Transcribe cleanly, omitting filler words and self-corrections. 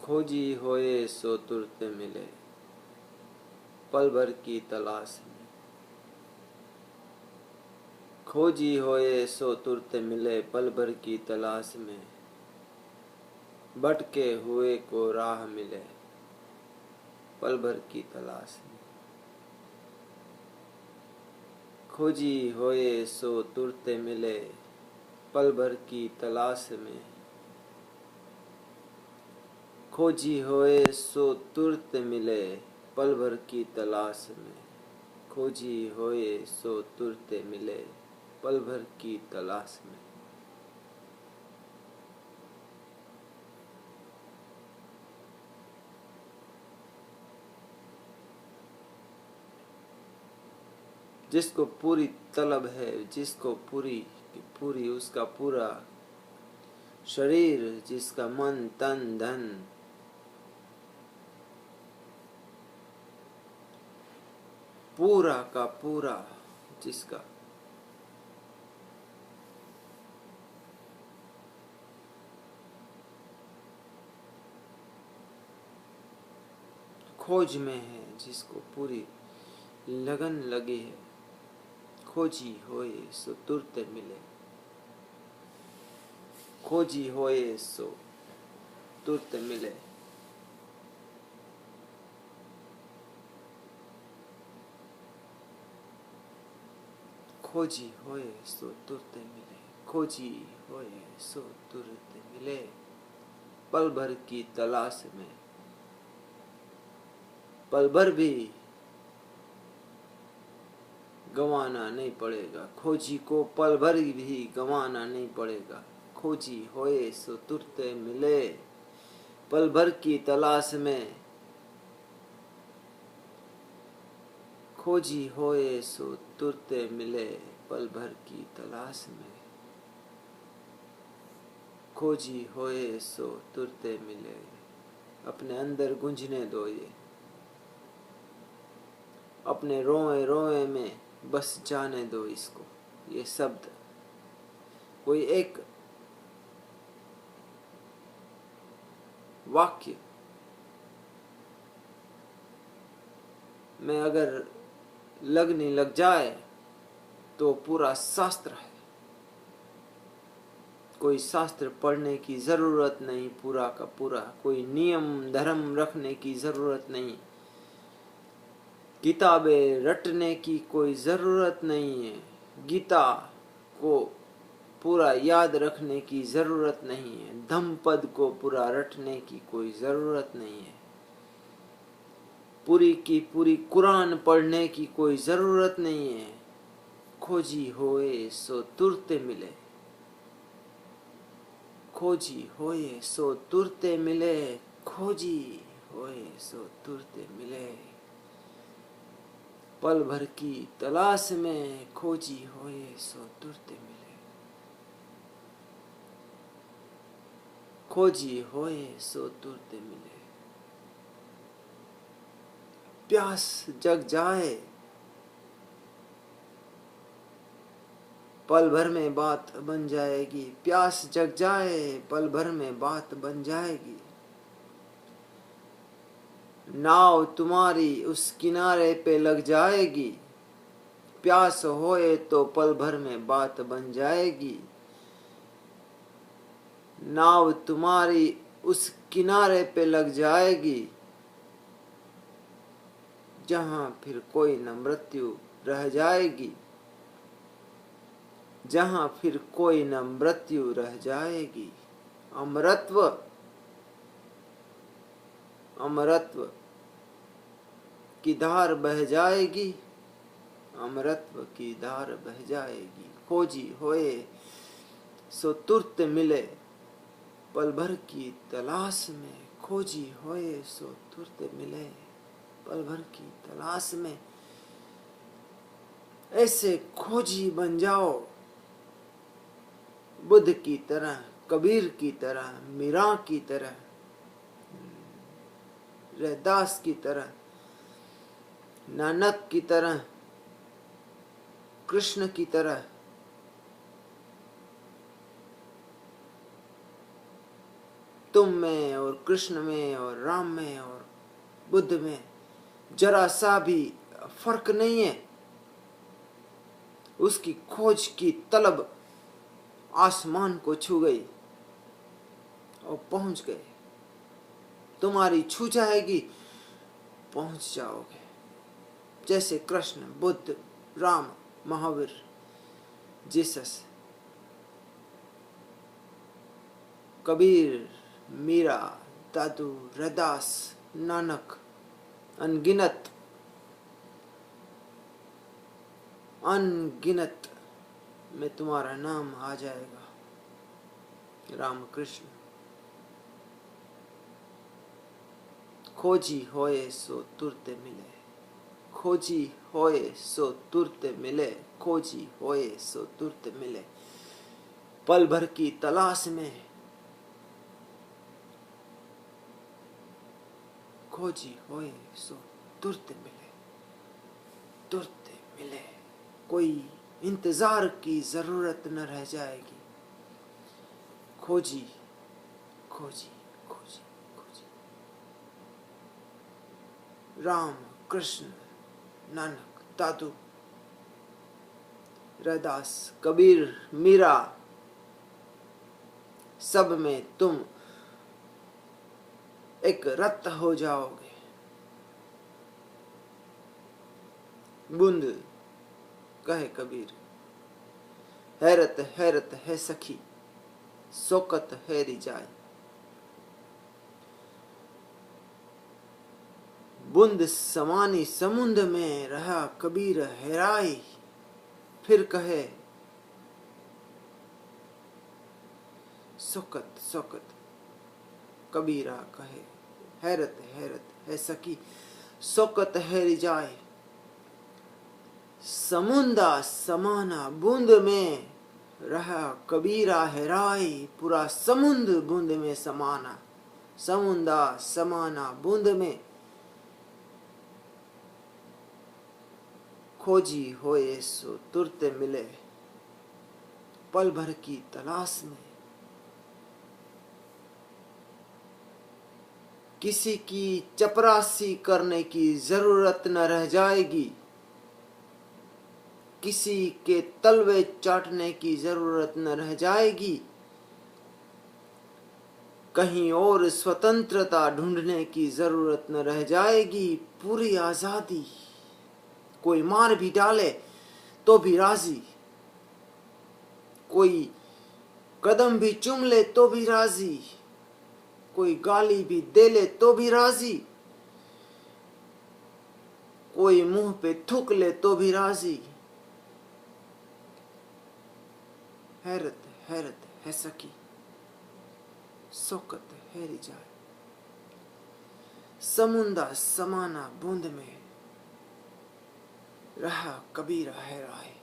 खोजी होए सो तुरत मिले, पल भर की तलाश में। खोजी होए सो तुरत मिले, पल भर की तलाश में। भटके हुए को राह मिले, पल भर की तलाश में। खोजी होए सो तुरत मिले, पल भर की तलाश में। खोजी होए सो तुरत मिले, पल भर की तलाश में। खोजी होए सो तुरत मिले, पल भर की तलाश में। जिसको पूरी तलब है, जिसको पूरी पूरी उसका पूरा शरीर, जिसका मन तन धन पूरा का पूरा, जिसका खोज में है, जिसको पूरी लगन लगी है। खोजी होए सो तुरत मिले, खोजी होए सो तुरत मिले। खोजी होए सो तुरत मिले, खोजी होए सो तुरत मिले, पल भर की तलाश में। पल भर भी गंवाना नहीं पड़ेगा, खोजी को पल भर भी गंवाना नहीं पड़ेगा। खोजी होए सो तुरत मिले, पल भर की तलाश में। खोजी होए सो तुरत मिले, पल भर की तलाश में। खोजी होए सो तुरत मिले। अपने अंदर गूंजने दो ये, अपने रोए रोए में बस जाने दो इसको। ये शब्द कोई एक वाक्य में अगर लगने लग जाए तो पूरा शास्त्र है। कोई शास्त्र पढ़ने की जरूरत नहीं, पूरा का पूरा कोई नियम धर्म रखने की जरूरत नहीं, किताबें रटने की कोई जरूरत नहीं है, गीता को पूरा याद रखने की जरूरत नहीं है, धम्मपद को पूरा रटने की कोई जरूरत नहीं है, पूरी की पूरी कुरान पढ़ने की कोई जरूरत नहीं है। खोजी होए सो तुरत मिले, खोजी होए सो तुरत मिले, खोजी होए सो तुरत मिले, पल भर की तलाश में। खोजी होए सो तुरत मिले, खोजी होए सो तुरत मिले। प्यास जग जाए, पल भर में बात बन जाएगी। प्यास जग जाए, पल भर में बात बन जाएगी। नाव तुम्हारी उस किनारे पे लग जाएगी। प्यास होए तो पल भर में बात बन जाएगी। नाव तुम्हारी उस किनारे पे लग जाएगी, जहां फिर कोई न मृत्यु रह जाएगी, जहां फिर कोई न मृत्यु रह जाएगी। अमरत्व, अमरत्व की धार बह जाएगी, अमरत्व की धार बह जाएगी। खोजी होए सो तुरत मिले, पल भर की तलाश में। खोजी होए सो तुरत मिले, पल भर की तलाश में। ऐसे खोजी बन जाओ, बुद्ध की तरह, कबीर की तरह, मीरा की तरह, रैदास की तरह, नानक की तरह, कृष्ण की तरह। तुम में और कृष्ण में और राम में और बुद्ध में जरा सा भी फर्क नहीं है। उसकी खोज की तलब आसमान को छू गई और पहुंच गए। तुम्हारी छू जाएगी, पहुंच जाओगे। जैसे कृष्ण, बुद्ध, राम, महावीर, जीसस, कबीर, मीरा, दादू, रैदास, नानक, अनगिनत अनगिनत में तुम्हारा नाम आ जाएगा। रामकृष्ण। खोजी होए सो तुरते मिले, खोजी होए सो तुरते मिले, खोजी होए सो तुरते मिले। पल भर की तलाश में खोजी होए सो तुरते मिले, तुरते मिले। कोई इंतजार की जरूरत न रह जाएगी। खोजी खोजी खोजी खोजी। राम, कृष्ण, नानक, दादू, रैदास, कबीर, मीरा, सब में तुम एक रत्न हो जाओगे। बूंद कहे कबीर, हैरत हैरत है सखी, शौकत है रिजाई। बूंद समानी समुद्र में रहा कबीर हैराई। फिर कहे शौकत शौकत, कबीरा कहे हैरत हैरत है सखी, शौकत है रिजाई। समुंदा समाना बूंद में रहा कबीरा हैराई। पूरा समुद्र बूंद में समाना, समुंदा समाना बूंद में। खोजी होए सो तुरते मिले, पल भर की तलाश में। किसी की चपरासी करने की जरूरत न रह जाएगी। किसी के तलवे चाटने की जरूरत न रह जाएगी। कहीं और स्वतंत्रता ढूंढने की जरूरत न रह जाएगी। पूरी आजादी। कोई मार भी डाले तो भी राजी, कोई कदम भी चूम ले तो भी राजी, कोई गाली भी दे ले तो भी राजी, कोई मुंह पे थूक ले तो भी राजी। हैरत हैरत है सखी, शौकत है रिजाई। समुंदा समाना बूंद में रहा कबीरा हैराई।